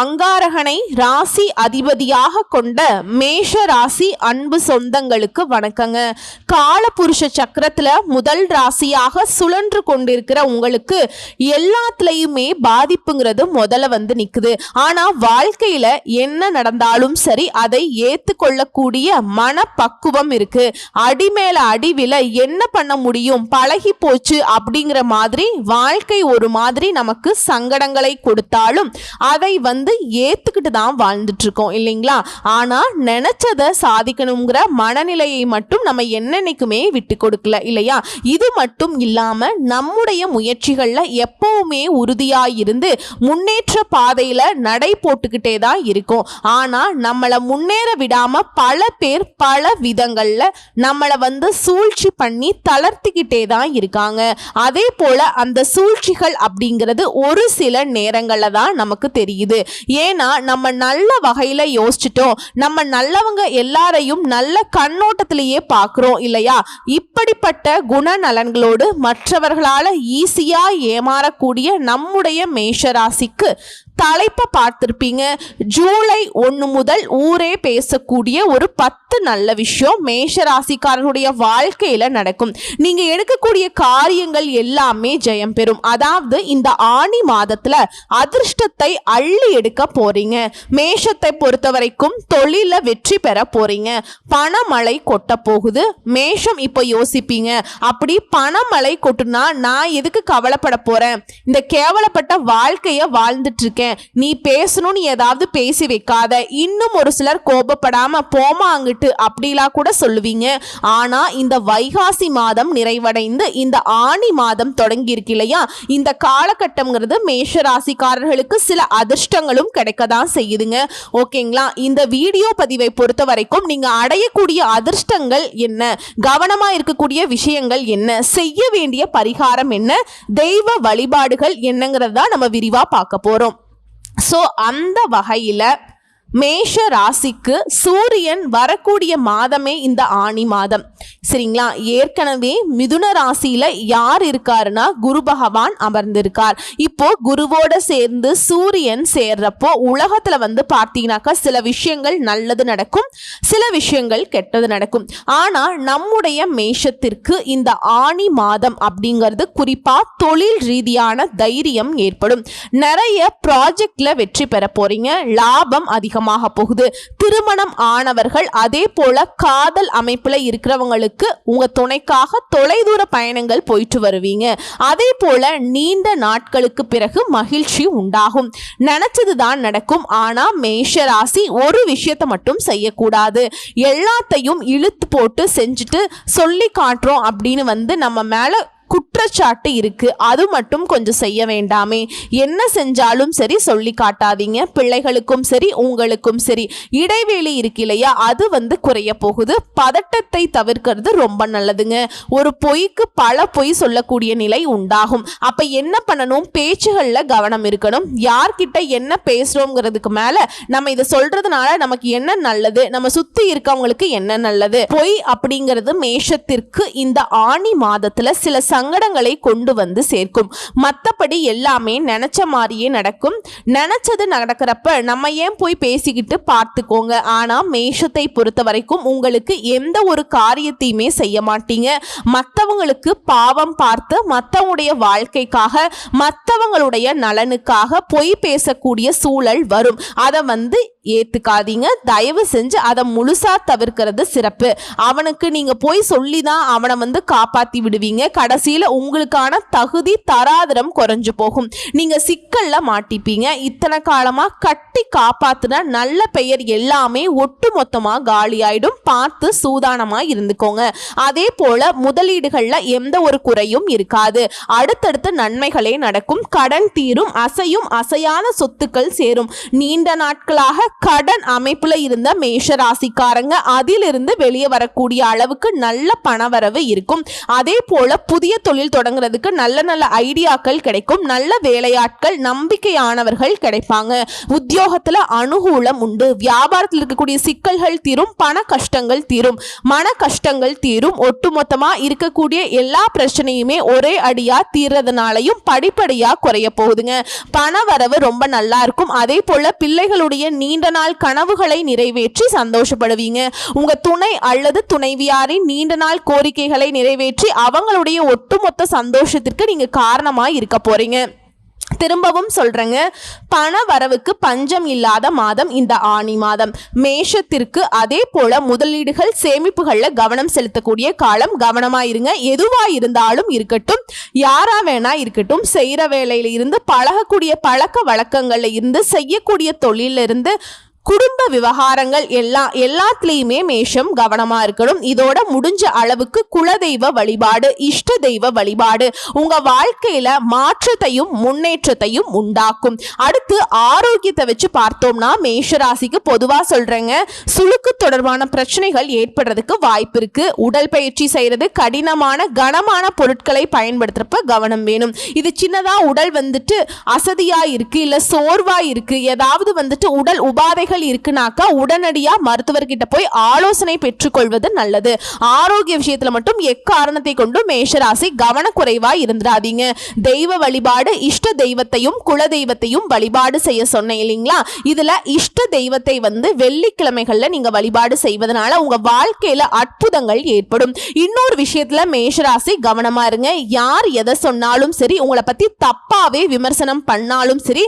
அங்காரகனை ராசி அதிபதியாக கொண்ட மேஷ ராசி அன்பு சொந்தங்களுக்கு வணக்கங்க. காலபுருஷ சக்கரத்துல முதல் ராசியாக சுழன்று கொண்டிருக்கிற உங்களுக்கு எல்லாத்துலயுமே பாதிப்புங்கிறது முதல்ல வந்து நிக்குது. ஆனா வாழ்க்கையில என்ன நடந்தாலும் சரி அதை ஏத்துக்கொள்ளக்கூடிய மனப்பக்குவம் இருக்கு. அடி மேல அடிவில என்ன பண்ண முடியும், பழகி போச்சு அப்படிங்கிற மாதிரி வாழ்க்கை ஒரு மாதிரி நமக்கு சங்கடங்களை கொடுத்தாலும் அதை வந்து ஏத்துக்கிட்டு தான் வாழ்ந்துட்டு இருக்கோம் இல்லைங்களா? ஆனா நினைச்சதை சாதிக்கணுங்கிற மனநிலையை மட்டும் நம்ம என்னன்னைக்குமே விட்டு கொடுக்கல இல்லையா? இது மட்டும் இல்லாம நம்முடைய முயற்சிகள்ல எப்பவுமே உறுதியாயிருந்து முன்னேற்ற பாதையில நடை போட்டுக்கிட்டே தான் இருக்கும். ஆனா நம்மளை முன்னேற விடாம பல பேர் பல விதங்கள்ல நம்மளை வந்து சூழ்ச்சி பண்ணி தளர்த்திக்கிட்டே தான் இருக்காங்க. அதே போல அந்த சூழ்ச்சிகள் அப்படிங்கிறது ஒரு சில நேரங்கள்ல தான் நமக்கு தெரியுது. ஏன்னா நம்ம நல்ல வகையில யோசிச்சுட்டோம், நம்ம நல்லவங்க எல்லாரையும் நல்ல கண்ணோட்டத்திலேயே பார்க்கிறோம் இல்லையா? இப்படிப்பட்ட குணநலன்களோடு மற்றவர்களால ஈஸியா ஏமாறக்கூடிய நம்முடைய மேஷராசிக்கு தலைப்பை பார்த்திருப்பீங்க. ஜூலை 1 முதல் ஊரே பேசக்கூடிய ஒரு 10 நல்ல விஷயம் மேஷராசிக்காரர்களுடைய வாழ்க்கையில நடக்கும். நீங்க எடுக்கக்கூடிய காரியங்கள் எல்லாமே ஜெயம் பெறும். அதாவது இந்த ஆனி மாதத்துல அதிர்ஷ்டத்தை அள்ளி எடுக்க போறீங்க. மேஷத்தை பொறுத்த வரைக்கும் தொழில வெற்றி பெற போறீங்க. பணமழை கொட்ட போகுது. மேஷம் இப்ப யோசிப்பீங்க, அப்படி பணமழை கொட்டுனா நான் எதுக்கு கவலைப்பட போறேன், இந்த கேவலப்பட்ட வாழ்க்கைய வாழ்ந்துட்டு இருக்கேன், நீ பேசணும்னு ஏதாவது பேசி வைக்காத. இன்னும் ஒரு சிலர் கோபப்படாம போமா அங்கிட்டு அப்படிலாம் கூட சொல்லுவீங்க. ஆனா இந்த வைகாசி மாதம் நிறைவடைந்து இந்த ஆனி மாதம் தொடங்கி இருக்கு இல்லையா? இந்த காலகட்டம்ங்கிறது மேஷ ராசிக்காரர்களுக்கு சில அதிர்ஷ்டங்களும் கிடைக்கதான் செய்யுதுங்க. ஓகேங்களா? இந்த வீடியோ பதிவை பொறுத்த வரைக்கும் நீங்க அடையக்கூடிய அதிர்ஷ்டங்கள் என்ன, கவனமா இருக்கக்கூடிய விஷயங்கள் என்ன, செய்ய வேண்டிய பரிகாரம் என்ன, தெய்வ வழிபாடுகள் என்னங்கிறத நம்ம விரிவா பார்க்க போறோம். ஸோ அந்த வகையில் மேஷ ராசிக்கு சூரியன் வரக்கூடிய மாதமே இந்த ஆனி மாதம். சரிங்களா? ஏற்கனவே மிதுன ராசியில யார் இருக்காருன்னா குரு பகவான் அமர்ந்திருக்கார். இப்போ குருவோட சேர்ந்து சூரியன் சேர்றப்போ உலகத்துல வந்து பார்த்தீங்கன்னாக்கா சில விஷயங்கள் நல்லது நடக்கும், சில விஷயங்கள் கெட்டது நடக்கும். ஆனா நம்முடைய மேஷத்திற்கு இந்த ஆனி மாதம் அப்படிங்கிறது குறிப்பா தொழில் ரீதியான தைரியம் ஏற்படும். நிறைய ப்ராஜெக்ட்ல வெற்றி பெற போறீங்க. லாபம் அதிகம் போகுது. திருமணம் ஆனவர்கள் அதே போல காதல் அமைப்புல இருக்கிறவங்களுக்கு உங்க துணைக்காக தொலைதூர பயணங்கள் போயிட்டு வருவீங்க. அதே போல நீண்ட நாட்களுக்கு பிறகு மகிழ்ச்சி உண்டாகும். நினைச்சதுதான் நடக்கும். ஆனா மேஷ ராசி ஒரு விஷயத்தை மட்டும் செய்யக்கூடாது. எல்லாத்தையும் இழுத்து போட்டு செஞ்சுட்டு சொல்லி காட்டுறோம் அப்படின்னு வந்து நம்ம மேல குற்றச்சாட்டு இருக்கு. அது மட்டும் கொஞ்சம் செய்ய வேண்டாமே. என்ன செஞ்சாலும் சரி சொல்லி காட்டாதீங்க. பிள்ளைகளுக்கும் சரி உங்களுக்கும் சரி இடைவேளை இருக்கு இல்லையா, அது வந்து குறைய போகுது. பதட்டத்தை தவிர்க்கிறது ரொம்ப நல்லதுங்க. ஒரு பொய்க்கு பல பொய் சொல்லக்கூடிய நிலை உண்டாகும். அப்ப என்ன பண்ணணும், பேச்சுகள்ல கவனம் இருக்கணும். யார்கிட்ட என்ன பேசுறோங்கிறதுக்கு மேல நம்ம இதை சொல்றதுனால நமக்கு என்ன நல்லது, நம்ம சுத்தி இருக்கவங்களுக்கு என்ன நல்லது. பொய் அப்படிங்கிறது மேஷத்திற்கு இந்த ஆனி மாதத்துல சில சங்கடங்களை கொண்டு வந்து சேர்க்கும். மற்றபடி எல்லாமே நினைச்ச மாதிரியே நடக்கும். நினைச்சது நடக்கிறப்ப நம்ம ஏன் போய் பேசிக்கிட்டு பார்த்துக்கோங்க. ஆனா மேஷத்தை பொறுத்த வரைக்கும் உங்களுக்கு எந்த ஒரு காரியத்தையுமே செய்ய மாட்டீங்க. மற்றவங்களுக்கு பாவம் பார்த்து மற்றவங்களுடைய வாழ்க்கைக்காக மற்றவங்களுடைய நலனுக்காக பொய் பேசக்கூடிய சூழல் வரும். அதை வந்து ஏத்துக்காதீங்க. தயவு செஞ்சு அதை முழுசா தவிர்க்கிறது சிறப்பு. அவனுக்கு நீங்க போய் சொல்லிதான் அவனை வந்து காப்பாத்தி விடுவீங்க. கடைசியில உங்களுக்கான தகுதி தராதரம் குறைஞ்சு போகும். நீங்க சிக்கல்ல மாட்டிப்பீங்க. இத்தனை காலமா கட்டி காப்பாத்துன நல்ல பெயர் எல்லாமே ஒட்டு மொத்தமா காலி ஆயிடும். பார்த்து சூதானமா இருந்துக்கோங்க. அதே போல முதலீடுகள்ல எந்த ஒரு குறையும் இருக்காது. அடுத்தடுத்து நன்மைகளே நடக்கும். கடன் தீரும். அசையும் அசையான சொத்துக்கள் சேரும். நீண்ட நாட்களாக கடன் அமைப்புல இருந்த மேஷ ராசிக்காரங்க அதிலிருந்து வெளியே வரக்கூடிய அளவுக்கு நல்ல பணவரவு இருக்கும். அதே போல புதிய தொழில் தொடங்குறதுக்கு நல்ல நல்ல ஐடியாக்கள் கிடைக்கும். நல்ல வேலையாட்கள் நம்பிக்கையானவர்கள் கிடைப்பாங்க. உத்தியோகத்துல அனுகூலம் உண்டு. வியாபாரத்தில் இருக்கக்கூடிய சிக்கல்கள் தீரும். பண கஷ்டங்கள் தீரும். மன கஷ்டங்கள் தீரும். ஒட்டுமொத்தமா இருக்கக்கூடிய எல்லா பிரச்சனையுமே ஒரே அடியா தீர்றதுனாலையும் படிப்படியா குறைய போகுதுங்க. பண வரவு ரொம்ப நல்லா இருக்கும். அதே போல பிள்ளைகளுடைய நீண்ட நாள் கனவுகளை நிறைவேற்றி சந்தோஷப்படுவீங்க. உங்க துணை அல்லது துணைவியாரின் நீண்ட நாள் கோரிக்கைகளை நிறைவேற்றி அவங்களுடைய ஒட்டுமொத்த சந்தோஷத்திற்கு நீங்க காரணமா இருக்க போறீங்க. திரும்பவும் சொல்றேங்க, பண வரவுக்கு பஞ்சம் இல்லாத மாதம் இந்த ஆனி மாதம் மேஷத்திற்கு. அதே போல முதலீடுகள் சேமிப்புகள்ல கவனம் செலுத்தக்கூடிய காலம். கவனமா இருங்க. எதுவா இருந்தாலும் இருக்கட்டும், யாரா வேணா இருக்கட்டும், செய்யற வேலையில இருந்து பழகக்கூடிய பழக்க வழக்கங்கள்ல இருந்து செய்யக்கூடிய தொழில இருந்து குடும்ப விவகாரங்கள் எல்லாத்துலேயுமே மேஷம் கவனமா இருக்கணும். இதோட முடிஞ்ச அளவுக்கு குலதெய்வ வழிபாடு, இஷ்ட தெய்வ வழிபாடு உங்க வாழ்க்கையில மாற்றத்தையும் முன்னேற்றத்தையும் உண்டாக்கும். அடுத்து ஆரோக்கியத்தை வச்சு பார்த்தோம்னா மேஷராசிக்கு பொதுவா சொல்றேங்க, சுளுக்கு தொடர்பான பிரச்சனைகள் ஏற்படுறதுக்கு வாய்ப்பு இருக்கு. உடல் பயிற்சி செய்யறது, கடினமான கனமான பொருட்களை பயன்படுத்துறப்ப கவனம் வேணும். இது சின்னதா உடல் அசதியா இருக்கு, இல்ல சோர்வா இருக்கு, ஏதாவது உடல் உபாதைகள் இருக்குனாக்கா உடனடியா மருத்துவர்கிட்ட போய் ஆலோசனை பெற்றுக்கொள்வது நல்லது. ஆரோக்கிய விஷயத்துல மட்டும் எக்காரணத்தை கொண்டு மேஷராசி கவனக்குறைவா இருந்துடாதீங்க. தெய்வ வழிபாடு, இஷ்ட தெய்வத்தையும் குல தெய்வத்தையும் வழிபாடு செய்ய சொன்னேன் இல்லைங்களா? இதுல இஷ்ட தெய்வத்தை வெள்ளிக்கிழமைகள்ல நீங்க வழிபாடு செய்வதனால உங்க வாழ்க்கையில அற்புதங்கள் ஏற்படும். இன்னொரு விஷயத்துல மேஷராசி கவனமா இருங்க. யார் எதை சொன்னாலும் சரி, உங்களை பத்தி தப்பாவே விமர்சனம் பண்ணாலும் சரி,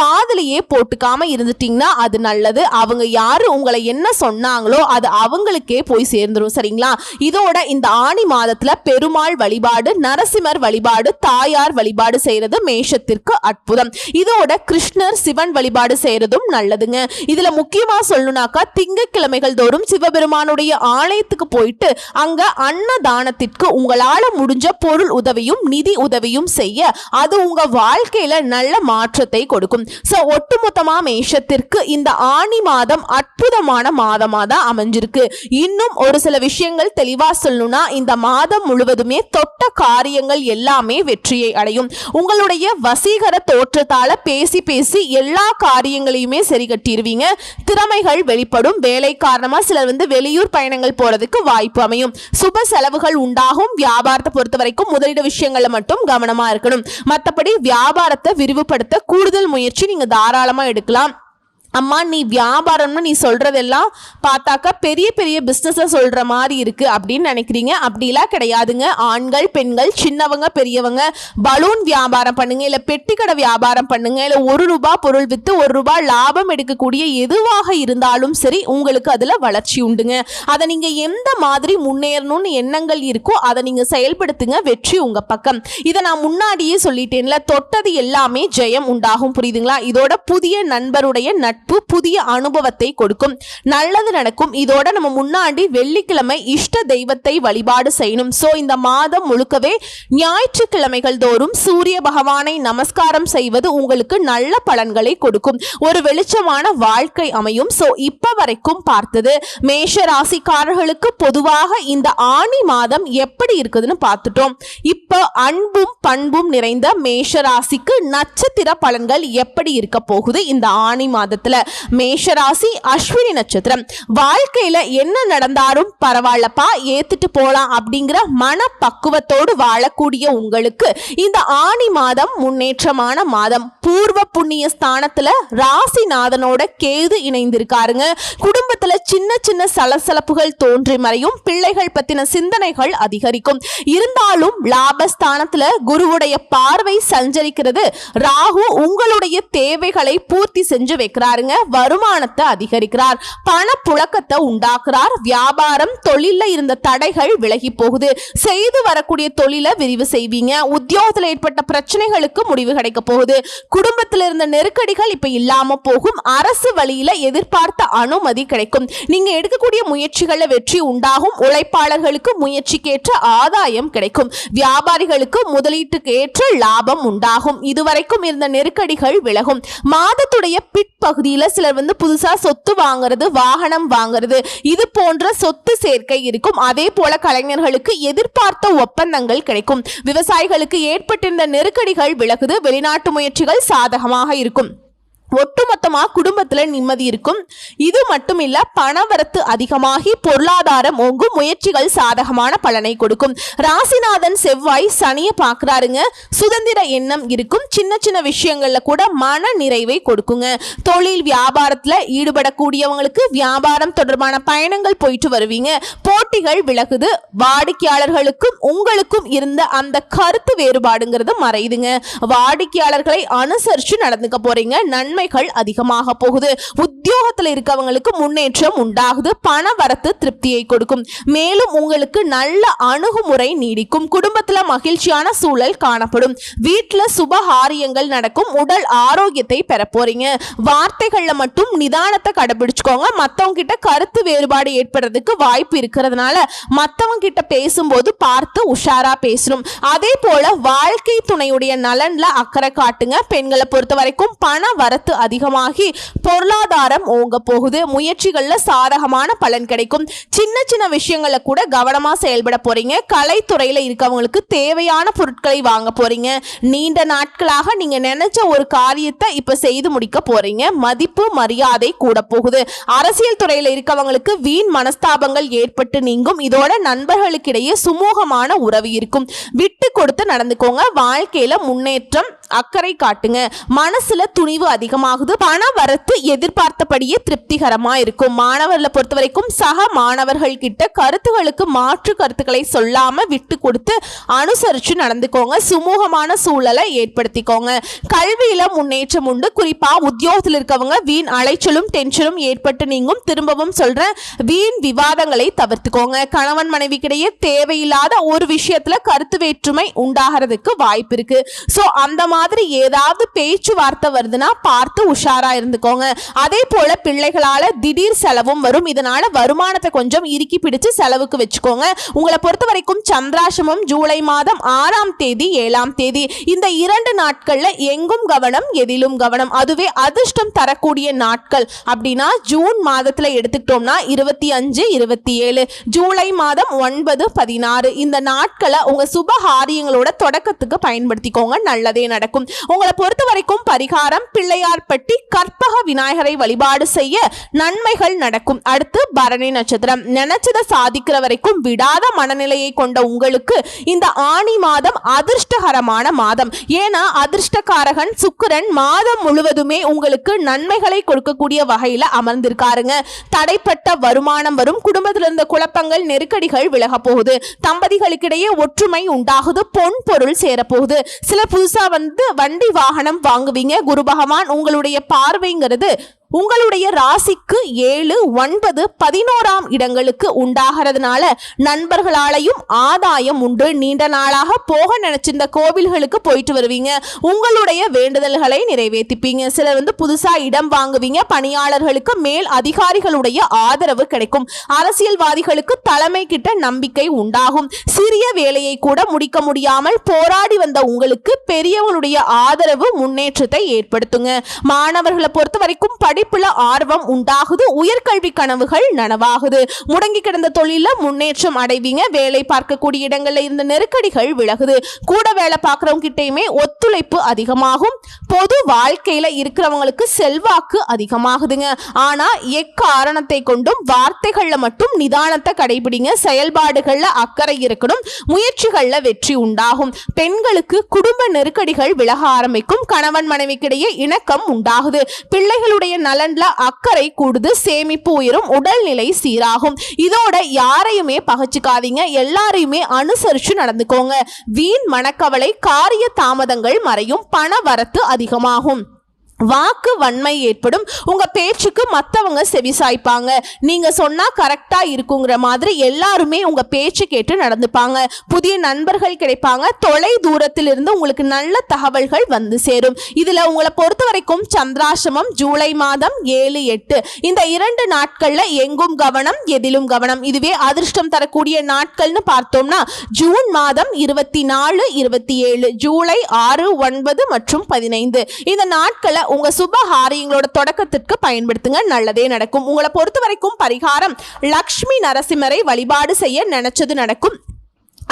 காதலியே போட்டுக்காம இருந்துட்டீங்கன்னா அது நல்லது. அவங்க யாரு உங்களை என்ன சொன்னாங்களோ அது அவங்களுக்கே போய் சேர்ந்துரும். சரிங்களா? இதோட இந்த ஆனி மாதத்துல பெருமாள் வழிபாடு, நரசிம்மர் வழிபாடு, தாயார் வழிபாடு செய்யறது மேஷத்திற்கு அற்புதம். இதோட கிருஷ்ணர், சிவன் வழிபாடு செய்யறதும் நல்லதுங்க. இதுல முக்கியமா சொல்லணும்னாக்கா திங்கட்கிழமைகள் தோறும் சிவபெருமானுடைய ஆலயத்துக்கு போயிட்டு அங்க அன்னதானத்திற்கு உங்களால முடிஞ்ச பொருள் உதவியும் நிதி உதவியும் செய்ய அது உங்க வாழ்க்கையில நல்ல மாற்றத்தை கொடுக்கும். ஒட்டுமொத்தமா மேஷத்திற்கு இந்த ஆனி மாதம் அற்புதமான மாதமா தான் அமைஞ்சிருக்கு. இன்னும் ஒரு சில விஷயங்கள் தெளிவா சொல்லணும்னா, இந்த மாதம் முழுவதுமே தொட்ட காரியங்கள் எல்லாமே வெற்றியை அடையும். உங்களுடைய வசீகர தோற்றத்தால பேசி பேசி எல்லா காரியங்களையுமே சரி கட்டிடுவீங்க. திறமைகள் வெளிப்படும். வேலை காரணமா சிலர் வெளியூர் பயணங்கள் போறதுக்கு வாய்ப்பு அமையும். சுப செலவுகள் உண்டாகும். வியாபாரத்தை பொறுத்த வரைக்கும் முதலீடு விஷயங்கள்ல மட்டும் கவனமா இருக்கணும். மற்றபடி வியாபாரத்தை விரிவுபடுத்த கூடுதல் முயற்சி நீங்க தாராளமா எடுக்கலாம். அம்மா, நீ வியாபாரம்னு நீ சொல்றதெல்லாம் பார்த்தாக்கா பெரிய பெரிய பிஸ்னஸை சொல்ற மாதிரி இருக்கு அப்படின்னு நினைக்கிறீங்க. அப்படிலாம் கிடையாதுங்க. ஆண்கள், பெண்கள், சின்னவங்க, பெரியவங்க பலூன் வியாபாரம் பண்ணுங்க, இல்ல பெட்டிக்கடை வியாபாரம் பண்ணுங்க, இல்ல ₹1 பொருள் வித்து ₹1 லாபம் எடுக்கக்கூடிய எதுவாக இருந்தாலும் சரி, உங்களுக்கு அதுல வளர்ச்சி உண்டுங்க. அதை நீங்க எந்த மாதிரி முன்னேறணும்னு எண்ணங்கள் இருக்கோ அதை நீங்க செயல்படுத்துங்க. வெற்றி உங்க பக்கம். இதை நான் முன்னாடியே சொல்லிட்டேன்ல, தொட்டது எல்லாமே ஜெயம் உண்டாகும். புரியுதுங்களா? இதோட புதிய நண்பருடைய நட்பு புதிய அனுபவத்தை கொடுக்கும். நல்லது நடக்கும். இதோட நம்ம முன்னாடி வெள்ளிக்கிழமை இஷ்ட தெய்வத்தை வழிபாடு செய்யணும். சோ இந்த மாதம் முழுக்கவே ஞாயிற்றுக்கிழமைகள் தோறும் சூரிய பகவானை நமஸ்காரம் செய்வது உங்களுக்கு நல்ல பலன்களை கொடுக்கும். ஒரு வெளிச்சமான வாழ்க்கை அமையும். சோ இப்ப வரைக்கும் பார்த்தது மேஷ ராசிக்காரர்களுக்கு பொதுவாக இந்த ஆனி மாதம் எப்படி இருக்குதுன்னு பார்த்துட்டோம். இப்போ அன்பும் பண்பும் நிறைந்த மேஷ ராசிக்கு நட்சத்திர பலன்கள் எப்படி இருக்க போகுது இந்த ஆனி மாதத்துல? மேஷராசி அஸ்வினி நட்சத்திரம். வாழ்க்கையில என்ன நடந்தாலும் பரவாயில்லப்பா, ஏத்துட்டு போலாம் அப்படிங்கிற மனப்பக்குவத்தோடு வாழக்கூடிய உங்களுக்கு இந்த ஆனி மாதம் முன்னேற்றமான மாதம். பூர்வ புண்ணிய ஸ்தானத்துல ராசிநாதனோட கேது இணைந்திருக்காருங்க. குடும்பத்துல சின்ன சின்ன சலசலப்புகள் தோன்றி மறையும். பிள்ளைகள் பத்தின சிந்தனைகள் அதிகரிக்கும். இருந்தாலும் லாபஸ்தானத்துல குருவுடைய பார்வை சஞ்சரிக்கிறது. ராகு உங்களுடைய தேவைகளை பூர்த்தி செஞ்சு வைக்கிறாருங்க. வருமானத்தை அதிகரிக்கிறார். பண புழக்கத்தை உண்டாக்குறார். வியாபாரம், தொழில இருந்த தடைகள் விலகி போகுது. செய்து வரக்கூடிய தொழிலை விரிவு செய்வீங்க. உத்தியோகத்தில் ஏற்பட்ட பிரச்சனைகளுக்கு முடிவு கிடைக்க போகுது. குடும்பத்தில் இருந்த நெருக்கடிகள் இப்ப இல்லாம போகும். அரசு வழியில எதிர்பார்த்த அனுமதி கிடைக்கும். நீங்க எடுக்கக்கூடிய முயற்சிகள்ல வெற்றி உண்டாகும். உழைப்பாளர்களுக்கு முயற்சிக்கேற்ற ஆதாயம் கிடைக்கும். வியாபாரிகளுக்கு முதலீட்டுக்கு ஏற்ற லாபம் உண்டாகும். இதுவரைக்கும் இருந்த நெருக்கடிகள் விலகும். மாதத்துடைய பிற்பகுதி பகுதியில சிலர் வந்து புதுசா சொத்து வாங்குறது, வாகனம் வாங்குறது, இது போன்ற சொத்து சேர்க்கை இருக்கும். அதே போல கலைஞர்களுக்கு எதிர்பார்த்த ஒப்பந்தங்கள் கிடைக்கும். விவசாயிகளுக்கு ஏற்பட்டிருந்த நெருக்கடிகள் விலகுது. வெளிநாட்டு முயற்சிகள் சாதகமாக இருக்கும். ஒட்டுமொத்தமா குடும்பத்துல நிம்மதி இருக்கும். இது மட்டும் இல்ல, பணவரத்து அதிகமாகி பொருளாதாரம் ஓங்கும். முயற்சிகள் சாதகமான பலனை கொடுக்கும். ராசிநாதன் செவ்வாய் சனியை பார்க்கிறாருங்க. சுதந்திர எண்ணம் இருக்கும். சின்ன சின்ன விஷயங்கள்ல கூட மன நிறைவை கொடுக்குங்க. தொழில் வியாபாரத்துல ஈடுபடக்கூடியவங்களுக்கு வியாபாரம் தொடர்பான பயணங்கள் போயிட்டு வருவீங்க. போட்டிகள் விலகுது. வாடிக்கையாளர்களுக்கும் உங்களுக்கும் இருந்த அந்த கருத்து வேறுபாடுங்கிறது மறையுதுங்க. வாடிக்கையாளர்களை அனுசரிச்சு நடந்துக்க போறீங்க. நன்மைகள் அதிகமாக போகுது. உத்தியோகத்தில் இருக்கவங்களுக்கு முன்னேற்றம் உண்டாகுது. பண வரத்து திருப்தியை கொடுக்கும். மேலும் உங்களுக்கு நல்ல அணுகுமுறை நீடிக்கும். குடும்பத்துல மகிழ்ச்சியான சூழல் காணப்படும். வீட்டுல சுபகாரியங்கள் நடக்கும். உடல் ஆரோக்கியத்தை பெற போறீங்க. வார்த்தைகள்ல மட்டும் நிதானத்தை கடைபிடிச்சுக்கோங்க. மத்தவங்க கிட்ட கருத்து வேறுபாடு ஏற்படுறதுக்கு வாய்ப்பு இருக்கிறதுனால மத்தவங்க கிட்ட பேசும்போது பார்த்து உஷாரா பேசணும். அதே போல வாழ்க்கை துணையுடைய நலன்ல அக்கறை காட்டுங்க. பெண்களை பொறுத்த வரைக்கும் பண வரத்து அதிகமாகி பொருளாதாரம் ஓங்க போகுது. முயற்சிகள்ல சாதகமான பலன் கிடைக்கும். சின்ன சின்ன விஷயங்கள்ல கூட கவனமா செயல்பட போறீங்க. கலைத்துறையில இருக்கவங்களுக்கு தேவையான பொருட்களை வாங்க போறீங்க. நீண்ட நாட்களாக நீங்க நினைச்ச ஒரு காரியத்தை இப்ப செய்து முடிக்க போறீங்க. மதிப்பு மரியாதை கூட போகுது. அரசியல் துறையில இருக்கவங்களுக்கு வீண் மனஸ்தாபங்கள் ஏற்பட்டு நீங்கும். இதோட நண்பர்களுக்கிடையே சுமூகமான உறவு இருக்கும். விட்டு கொடுத்து நடந்துக்கோங்க. வாழ்க்கையில முன்னேற்றம் அக்கறை காட்டுங்க. மனசுல துணிவு அதிகமாகுது. பண வரத்து எதிர்பார்த்தபடியே திருப்திகரமா இருக்கும். மாணவர்களை பொறுத்த வரைக்கும் சக மாணவர்கள் கிட்ட கருத்துகளுக்கு மாற்று கருத்துக்களை சொல்லாம விட்டு கொடுத்து அனுசரிச்சு நடந்துக்கோங்க. சுமூகமான சூழலை ஏற்படுத்திக்கோங்க. கல்வியில முன்னேற்றம் உண்டு. குறிப்பா உத்தியோகத்தில் இருக்கவங்க வீண் அலைச்சலும் டென்ஷனும் ஏற்பட்டு நீங்கும். திரும்பவும் சொல்றேன், வீண் விவாதங்களை தவிர்த்துக்கோங்க. கணவன் மனைவிக்கிடையே தேவையில்லாத ஒரு விஷயத்துல கருத்து வேற்றுமை உண்டாகிறதுக்கு வாய்ப்பு இருக்கு. சோ அந்த மாதிரி ஏதாவது பேச்சுவார்த்தை வருதுன்னா பார்த்து உஷாரா இருந்துக்கோங்க. அதே போல பிள்ளைகளால திடீர் செலவும் வரும். இதனால வருமானத்தை கொஞ்சம் இறுக்கி பிடிச்சு செலவுக்கு வச்சுக்கோங்க. உங்களை பொறுத்த வரைக்கும் சந்திராசிரமம் ஜூலை மாதம் 6ஆம் தேதி 7ஆம் தேதி இந்த 2 நாட்கள்ல எங்கும் கவனம், எதிலும் கவனம். அதுவே அதிர்ஷ்டம் தரக்கூடிய நாட்கள் அப்படின்னா ஜூன் மாதத்துல எடுத்துக்கிட்டோம்னா 25, 27, ஜூலை மாதம் 9, 16 இந்த நாட்களை உங்க சுபகாரியங்களோட தொடக்கத்துக்கு பயன்படுத்திக்கோங்க. நல்லதே நடக்கும். உங்களை பொறுத்த வரைக்கும் பரிகாரம் பிள்ளையார்பட்டி கற்பக விநாயகரை வழிபாடு செய்ய நன்மைகள் நடக்கும். அடுத்து பரணி நட்சத்திரம். நினைச்சதை சாதிக்கிற வரைக்கும் விடாத மனநிலையை கொண்ட உங்களுக்கு இந்த ஆனி மாதம் அதிர்ஷ்டகரமான மாதம். ஏன்னா அதிர்ஷ்டக்காரகன் சுக்கிரன் மாதம் முழுவதுமே உங்களுக்கு நன்மைகளை கொடுக்கக்கூடிய வகையில அமர்ந்திருக்காருங்க. தடைப்பட்ட வருமானம் வரும். குடும்பத்தில் இருந்த குழப்பங்கள் நெருக்கடிகள் விலக போகுது. தம்பதிகளுக்கிடையே ஒற்றுமை உண்டாகுது. பொன் பொருள் சேரப்போகுது. சில புதுசா வண்டி வாகனம் வாங்குவீங்க. குரு பகவான் உங்களுடைய பார்வைங்கிறது உங்களுடைய ராசிக்கு 7, 9, 11ஆம் இடங்களுக்கு உண்டாகிறதுனால நண்பர்களாலையும் ஆதாயம் உண்டு. நீண்ட நாளாக போக நினைச்சிருந்த கோவில்களுக்கு போயிட்டு வருவீங்க. உங்களுடைய வேண்டுதல்களை நிறைவேற்றிப்பீங்க. சிலர் புதுசா இடம் வாங்குவீங்க. பணியாளர்களுக்கு மேல் அதிகாரிகளுடைய ஆதரவு கிடைக்கும். அரசியல்வாதிகளுக்கு தலைமை கிட்ட நம்பிக்கை உண்டாகும். சிறிய வேலையை கூட முடிக்க முடியாமல் போராடி வந்த உங்களுக்கு பெரியவங்களுடைய ஆதரவு முன்னேற்றத்தை ஏற்படுத்துங்க. மாணவர்களை பொறுத்த வரைக்கும் படிப்புல ஆர்வம் உண்டாகுது. உயர்கல்வி கனவுகள் நனவாகுது. முடங்கி கிடந்த தொழில முன்னேற்றம் அடைவீங்க. வேலை பார்க்கக்கூடிய இடங்கள்ல இருந்த நெருக்கடிகள் விலகுது. கூட வேலை பார்க்கறவங்க கிட்டயுமே ஒத்துழைப்பு அதிகமாகும். பொது வாழ்க்கையில இருக்கிறவங்களுக்கு செல்வாக்கு அதிகமாகுதுங்க. ஆனா எக்காரணத்தை கொண்டும் வார்த்தைகள்ல மட்டும் நிதானத்தை கடைபிடிங்க. செயல்பாடுகள்ல அக்கறை இருக்கணும். முயற்சிகள்ல வெற்றி உண்டாகும். பெண்களுக்கு குடும்ப நெருக்கடிகள் விலக ஆரம்பிக்கும். கணவன் மனைவிக்கிடையே இணக்கம் உண்டாகுது. பிள்ளைகளுடைய நலன்ல அக்கறை கூடுது. சேமிப்பு உயரும். உடல்நிலை சீராகும். இதோட யாரையுமே பகச்சுக்காதீங்க. எல்லாரையுமே அனுசரிச்சு நடந்துக்கோங்க. வீண் மனக்கவலை, காரிய தாமதங்கள் மறையும். பண வரத்து அதிகமாகும். வாக்கு வன்மை ஏற்படும். உங்க பேச்சுக்கு மற்றவங்க செவிசாய்ப்பாங்க. நீங்க சொன்னா கரெக்டா இருக்குங்கிற மாதிரி எல்லாருமே உங்க பேச்சு கேட்டு நடந்துப்பாங்க. புதிய நண்பர்கள் கிடைப்பாங்க. தொலை தூரத்தில் இருந்து உங்களுக்கு நல்ல தகவல்கள் வந்து சேரும். இதுல உங்களை பொறுத்த வரைக்கும் சந்திராசிரமம் ஜூலை மாதம் 7, 8 இந்த 2 நாட்கள்ல எங்கும் கவனம், எதிலும் கவனம். இதுவே அதிர்ஷ்டம் தரக்கூடிய நாட்கள்னு பார்த்தோம்னா ஜூன் மாதம் 24, 27, ஜூலை 6, 9 மற்றும் 15 இந்த நாட்களை உங்க சுப காரியங்களோட தொடக்கத்திற்கு பயன்படுத்துங்க, நல்லதே நடக்கும். உங்களை பொறுத்த வரைக்கும் பரிகாரம் லக்ஷ்மி நரசிம்மரை வழிபாடு செய்ய நினைச்சது நடக்கும்.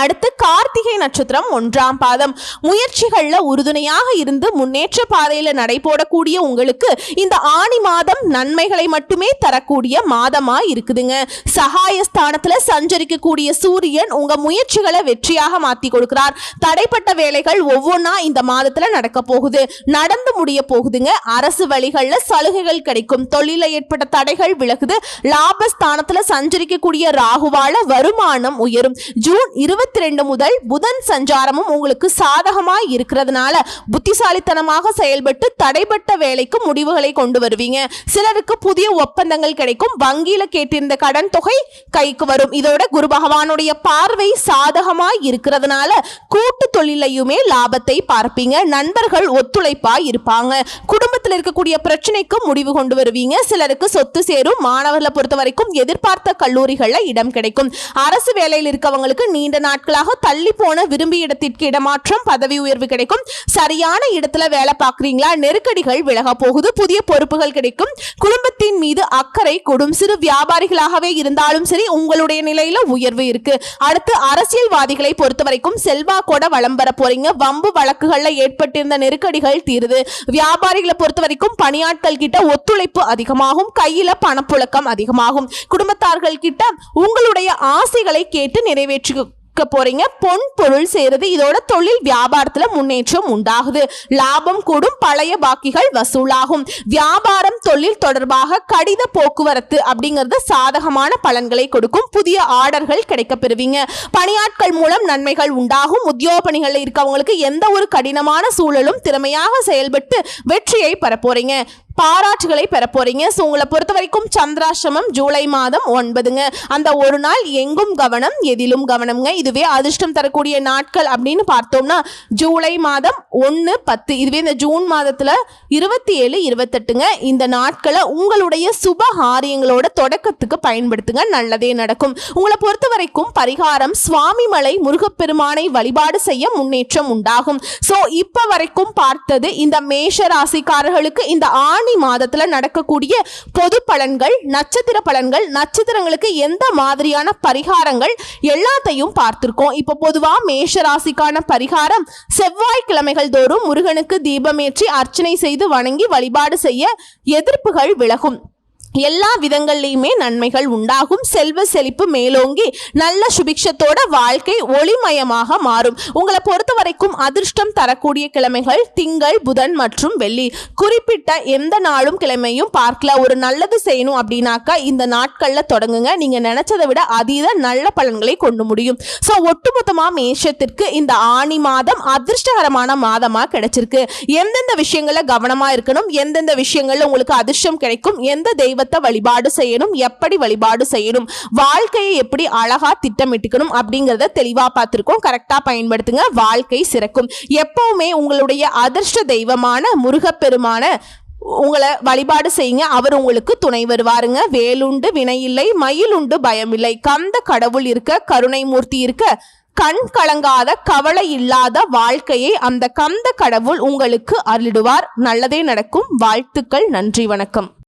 அடுத்து கார்த்திகை நட்சத்திரம் 1ஆம் பாதம். முயற்சிகள்ல உறுதுணையாக இருந்து முன்னேற்ற பாதையில நடைபோடக்கூடிய உங்களுக்கு இந்த ஆணி மாதம் நன்மைகளை மட்டுமே தரக்கூடிய மாதமா இருக்குதுங்க. சகாயஸ்தானத்துல சஞ்சரிக்கக்கூடிய சூரியன் உங்க முயற்சிகளை வெற்றியாக மாத்தி கொடுக்கிறார். தடைப்பட்ட வேலைகள் ஒவ்வொன்றா இந்த மாதத்துல நடக்க போகுது, நடந்து முடிய போகுதுங்க. அரசு வழிகள்ல சலுகைகள் கிடைக்கும், தொழில ஏற்பட்ட தடைகள் விலகுது. லாபஸ்தானத்துல சஞ்சரிக்கக்கூடிய ராகுவால வருமானம் உயரும். ஜூன் 22 முதல் புதன் சஞ்சாரமும் உங்களுக்கு சாதகமாய் இருக்கிறதுனால புத்திசாலித்தனமாக செயல்பட்டு தடைப்பட்ட வேலைக்கு முடிவுகளை கொண்டு வருவீங்க. சிலருக்கு புதிய ஒப்பந்தங்கள் கிடைக்கும். வங்கியில கேட்டிருந்த கடன் தொகை கைக்கு வரும். இதோட குரு பகவானுடைய பார்வை சாதகமாய் இருக்கிறதுனால கூட்டு தொழிலையுமே லாபத்தை பார்ப்பீங்க. நண்பர்கள் ஒத்துழைப்பாய் இருப்பாங்க. குடும்பத்தில் இருக்கக்கூடிய பிரச்சனைக்கு முடிவு கொண்டு வருவீங்க. சிலருக்கு சொத்து சேரும். மாணவர்களை பொறுத்த வரைக்கும் எதிர்பார்த்த கல்லூரிகள்ல இடம் கிடைக்கும். அரசு வேலையில் இருக்கவங்களுக்கு நீண்ட நாட்களாக தள்ளி போன விரும்பிய இடத்திற்கு இடமாற்றம், பதவி உயர்வு கிடைக்கும். சரியான இடத்துல வேலை பார்க்கறீங்களா, நெருக்கடிகள் விலக போகுது. புதிய பொறுப்புகள் கிடைக்கும். குடும்பத்தின் மீது அக்கறை கொடும். சிறு வியாபாரிகளாகவே இருந்தாலும் சரி உங்களுடைய நிலையில உயர்வு இருக்கு. அடுத்து அரசியல்வாதிகளை பொறுத்த வரைக்கும் செல்வாக்கோட வளம் பெற போறீங்க. வம்பு வழக்குகள்ல ஏற்பட்டிருந்த நெருக்கடிகள் தீருது. வியாபாரிகளை பொறுத்த வரைக்கும் பணியாட்கள் கிட்ட ஒத்துழைப்பு அதிகமாகும். கையில பணப்புழக்கம் அதிகமாகும். குடும்பத்தார்கள் கிட்ட உங்களுடைய ஆசைகளை கேட்டு நிறைவேற்று போறீங்க. பொன் பொருள் சேருது. இதோட தொழில் வியாபாரத்துல முன்னேற்றம் உண்டாகுது. லாபம் கூடும். பழைய பாக்கிகள் வசூலாகும். வியாபாரம் தொழில் தொடர்பாக கடித போக்குவரத்து அப்படிங்கிறது சாதகமான பலன்களை கொடுக்கும். புதிய ஆர்டர்கள் கிடைக்க பெறுவீங்க. பணியாட்கள் மூலம் நன்மைகள் உண்டாகும். உத்தியோக பணிகளில் இருக்கவங்களுக்கு எந்த ஒரு கடினமான சூழலும் திறமையாக செயல்பட்டு வெற்றியை பெற போறீங்க. பாராட்டுகளை பெற போறீங்க. ஸோ உங்களை பொறுத்த வரைக்கும் சந்திராஷ்டமம் ஜூலை மாதம் 9ங்க. அந்த ஒரு நாள் எங்கும் கவனம், எதிலும் கவனம்ங்க. இதுவே அதிர்ஷ்டம் தரக்கூடிய நாட்கள் அப்படின்னு பார்த்தோம்னா ஜூலை மாதம் 1, 10. இதுவே இந்த ஜூன் மாதத்துல 27, 28ங்க. இந்த நாட்களை உங்களுடைய சுப காரியங்களோட தொடக்கத்துக்கு பயன்படுத்துங்க, நல்லதே நடக்கும். உங்களை பொறுத்த வரைக்கும் பரிகாரம் சுவாமிமலை முருகப்பெருமானை வழிபாடு செய்ய முன்னேற்றம் உண்டாகும். ஸோ இப்ப வரைக்கும் பார்த்தது இந்த மேஷ ராசிக்காரர்களுக்கு இந்த மாதத்துல நடக்கக்கூடிய பொது பலன்கள், நட்சத்திர பலன்கள், நட்சத்திரங்களுக்கு எந்த மாதிரியான பரிகாரங்கள் எல்லாத்தையும் பார்த்திருக்கோம். இப்ப பொதுவா மேஷ ராசிக்கான பரிகாரம் செவ்வாய்க்கிழமைகள் தோறும் முருகனுக்கு தீபமேற்றி அர்ச்சனை செய்து வணங்கி வழிபாடு செய்ய எதிர்ப்புகள் விலகும். எல்லா விதங்கள்லையுமே நன்மைகள் உண்டாகும். செல்வ செழிப்பு மேலோங்கி நல்ல சுபிக்ஷத்தோட வாழ்க்கை ஒளிமயமாக மாறும். உங்களை பொறுத்த வரைக்கும் அதிர்ஷ்டம் தரக்கூடிய கிழமைகள் திங்கள், புதன் மற்றும் வெள்ளி. குறிப்பிட்ட எந்த நாளும் கிழமையும் பார்க்கல. ஒரு நல்லது செய்யணும் அப்படின்னாக்கா இந்த நாட்கள்ல தொடங்குங்க. நீங்க நினைச்சதை விட அதீத நல்ல பலன்களை கொண்டு முடியும். ஸோ ஒட்டுமொத்தமா மேஷத்திற்கு இந்த ஆணி மாதம் அதிர்ஷ்டகரமான மாதமா கிடைச்சிருக்கு. எந்தெந்த விஷயங்கள்ல கவனமா இருக்கணும், எந்தெந்த விஷயங்கள்ல உங்களுக்கு அதிர்ஷ்டம் கிடைக்கும், எந்த தெய்வ வழிபாடு செய்யணும், எப்படி வழிபாடு செய்யணும், வாழ்க்கையை எப்படி அழகா திட்டமிட்டுக்கணும் அப்படிங்கறத தெளிவா பார்த்திருக்கோம். கரெக்டா பயன்படுத்துங்க, வாழ்க்கை சிறக்கும். எப்பவுமே உங்களுடைய அதிர்ஷ்ட தெய்வமான முருகப்பெருமான உங்களை வழிபாடு செய்யுங்க. அவர் உங்களுக்கு துணை வருவாருங்க. வேலுண்டு வினையில்லை, மயிலுண்டு பயமில்லை. கந்த கடவுள் இருக்க, கருணை மூர்த்தி இருக்க, கண் கலங்காத கவலை இல்லாத வாழ்க்கையை அந்த கந்த கடவுள் உங்களுக்கு அருளிடுவார். நல்லதே நடக்கும். வாழ்த்துக்கள். நன்றி, வணக்கம்.